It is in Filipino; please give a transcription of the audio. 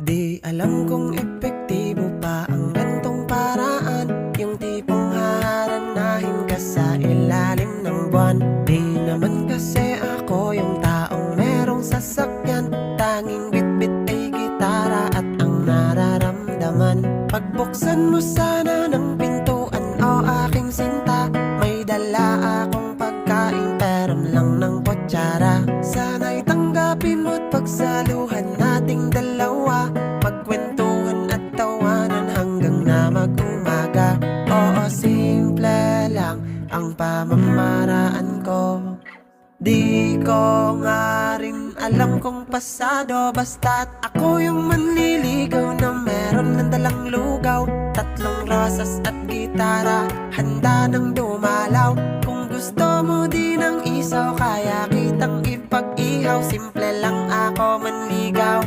Di alam kung epektibo pa ang gantong paraan, yung tipong haharanahin ka sa ilalim ng buwan. Di naman kasi ako yung taong merong sasakyan, tanging bitbit ay gitara at ang nararamdaman. Pagbuksan mo sana ng pintuan, o aking sinta, may dala akong pagkain, peron lang ng kutsara. Sana'y tanggapin mo't pagsaluhan nating dalawa, magkwentuhan at tawanan hanggang na mag-umaga. Oo, simple lang ang pamamaraan ko. Di ko nga rin alam kung pasado, basta't ako yung manliligaw na meron ng dalang lugaw, tatlong rosas at gitara, handa nang dumalaw. Kung gusto mo din ng isaw, kaya kitang ipag-ihaw, simple lang ako manligaw.